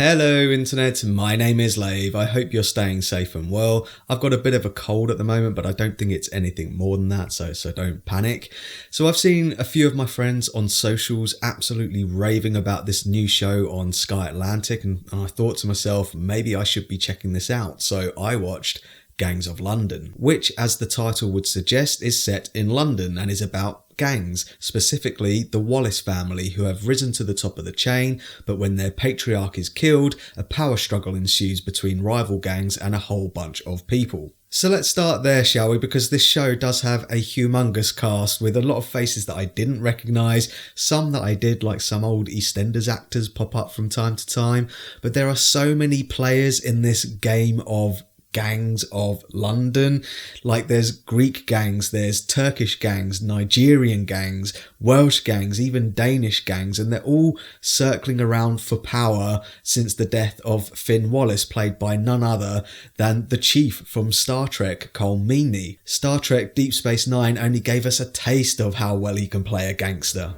Hello Internet, my name is Lave. I hope you're staying safe and well. I've got a bit of a cold at the moment, but I don't think it's anything more than that, so don't panic. So I've seen a few of my friends on socials absolutely raving about this new show on Sky Atlantic, and I thought to myself, maybe I should be checking this out. So I watched Gangs of London, which, as the title would suggest, is set in London and is about gangs, specifically the Wallace family, who have risen to the top of the chain, but when their patriarch is killed, a power struggle ensues between rival gangs and a whole bunch of people. So let's start there, shall we? Because this show does have a humongous cast with a lot of faces that I didn't recognise, some that I did, like some old EastEnders actors pop up from time to time, but there are so many players in this game of Gangs of London. Like, there's Greek gangs, there's Turkish gangs, Nigerian gangs, Welsh gangs, even Danish gangs, and they're all circling around for power since the death of Finn Wallace, played by none other than the Chief from Star Trek, Cole Meany. Star Trek Deep Space Nine only gave us a taste of how well he can play a gangster.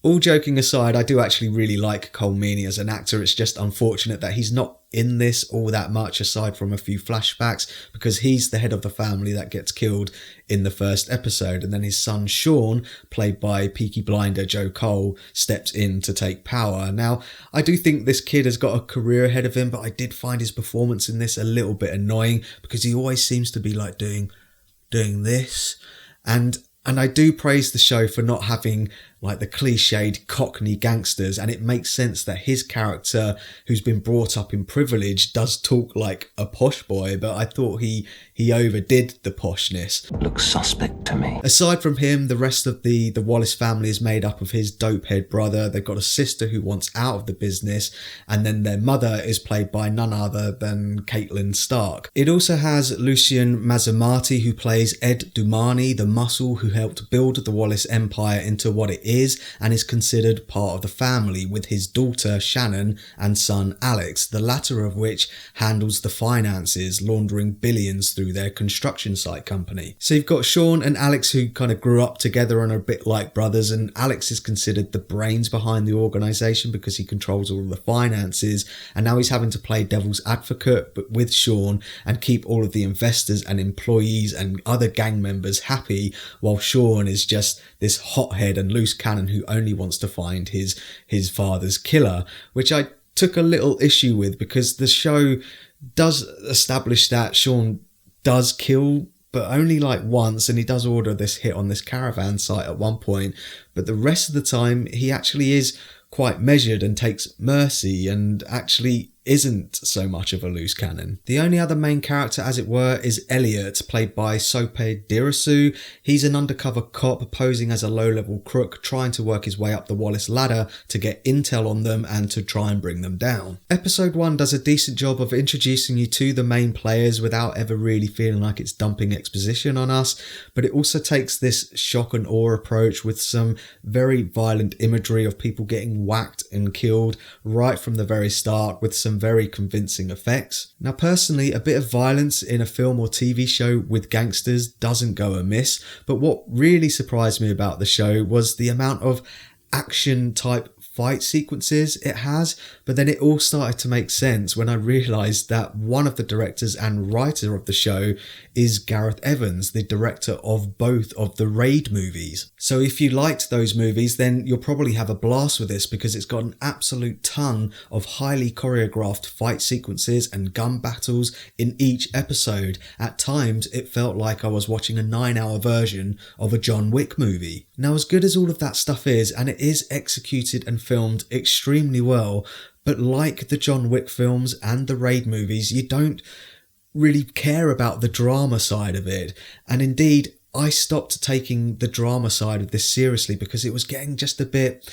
All joking aside, I do actually really like Cole Meany as an actor. It's just unfortunate that he's not in this all that much, aside from a few flashbacks, because he's the head of the family that gets killed in the first episode, and then his son Sean, played by Peaky Blinder Joe Cole, steps in to take power. Now, I do think this kid has got a career ahead of him, but I did find his performance in this a little bit annoying, because he always seems to be like doing this, and I do praise the show for not having like the cliched Cockney gangsters, and it makes sense that his character, who's been brought up in privilege, does talk like a posh boy, but I thought he overdid the poshness. Looks suspect to me. Aside from him, the rest of the Wallace family is made up of his dope-head brother. They've got a sister who wants out of the business, and then their mother is played by none other than Caitlin Stark. It also has Lucian Msamati, who plays Ed Dumani, the muscle who helped build the Wallace Empire into what it is, and is considered part of the family, with his daughter Shannon and son Alex, the latter of which handles the finances, laundering billions through their construction site company. So you've got Sean and Alex, who kind of grew up together and are a bit like brothers, and Alex is considered the brains behind the organisation because he controls all of the finances, and now he's having to play devil's advocate but with Sean and keep all of the investors and employees and other gang members happy, while Sean is just this hothead and loose cannon who only wants to find his father's killer, which I took a little issue with, because the show does establish that Sean does kill, but only like once, and he does order this hit on this caravan site at one point, but the rest of the time he actually is quite measured and takes mercy and actually isn't so much of a loose cannon. The only other main character, as it were, is Elliot, played by Sope Dirisu. He's an undercover cop posing as a low-level crook, trying to work his way up the Wallace ladder to get intel on them and to try and bring them down. Episode 1 does a decent job of introducing you to the main players without ever really feeling like it's dumping exposition on us, but it also takes this shock and awe approach with some very violent imagery of people getting whacked and killed right from the very start, with some very convincing effects. Now, personally, a bit of violence in a film or TV show with gangsters doesn't go amiss, but what really surprised me about the show was the amount of action type fight sequences it has, but then it all started to make sense when I realised that one of the directors and writer of the show is Gareth Evans, the director of both of the Raid movies. So if you liked those movies, then you'll probably have a blast with this, because it's got an absolute ton of highly choreographed fight sequences and gun battles in each episode. At times it felt like I was watching a 9-hour version of a John Wick movie. Now, as good as all of that stuff is, and it is executed and filmed extremely well, but like the John Wick films and the Raid movies, you don't really care about the drama side of it. And indeed, I stopped taking the drama side of this seriously because it was getting just a bit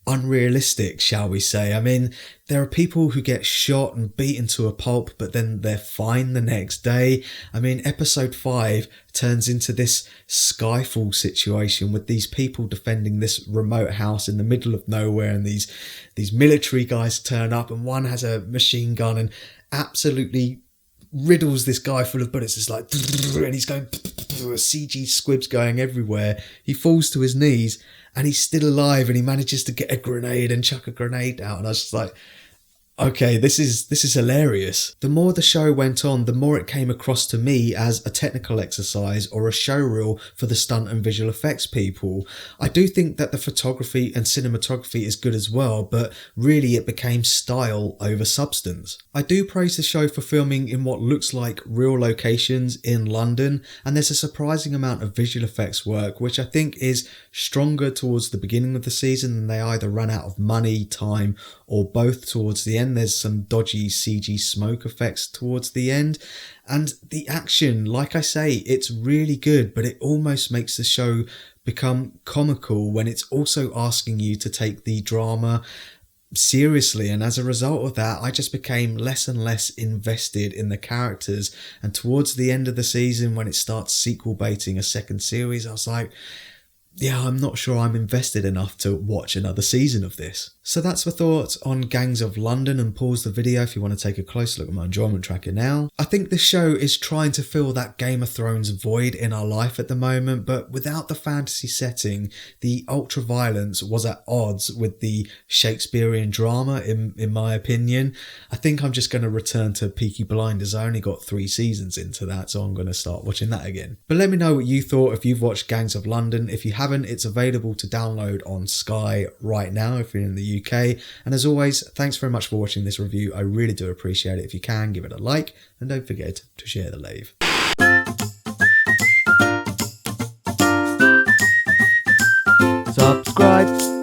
unrealistic, shall we say. I mean, there are people who get shot and beaten to a pulp, but then they're fine the next day. I mean, episode 5 turns into this Skyfall situation with these people defending this remote house in the middle of nowhere, and these military guys turn up, and one has a machine gun and absolutely riddles this guy full of bullets. It's like, and he's going, CG squibs going everywhere. He falls to his knees and he's still alive, and he manages to get a grenade and chuck a grenade out. And I was just like, okay, this is hilarious. The more the show went on, the more it came across to me as a technical exercise or a showreel for the stunt and visual effects people. I do think that the photography and cinematography is good as well, but really it became style over substance. I do praise the show for filming in what looks like real locations in London, and there's a surprising amount of visual effects work, which I think is stronger towards the beginning of the season, and they either ran out of money, time, or both towards the end. There's some dodgy CG smoke effects towards the end, and the action, like I say, it's really good, but it almost makes the show become comical when it's also asking you to take the drama seriously. And as a result of that, I just became less and less invested in the characters, and towards the end of the season, when it starts sequel baiting a second series, I was like, yeah, I'm not sure I'm invested enough to watch another season of this. So that's my thoughts on Gangs of London, and pause the video if you want to take a close look at my enjoyment tracker now. I think this show is trying to fill that Game of Thrones void in our life at the moment, but without the fantasy setting, the ultra-violence was at odds with the Shakespearean drama, in my opinion. I think I'm just going to return to Peaky Blinders. I only got 3 seasons into that, so I'm going to start watching that again. But let me know what you thought if you've watched Gangs of London. If you haven't, it's available to download on Sky right now if you're in the UK. And as always, thanks very much for watching this review. I really do appreciate it. If you can, give it a like, and don't forget to share the Lave. Subscribe.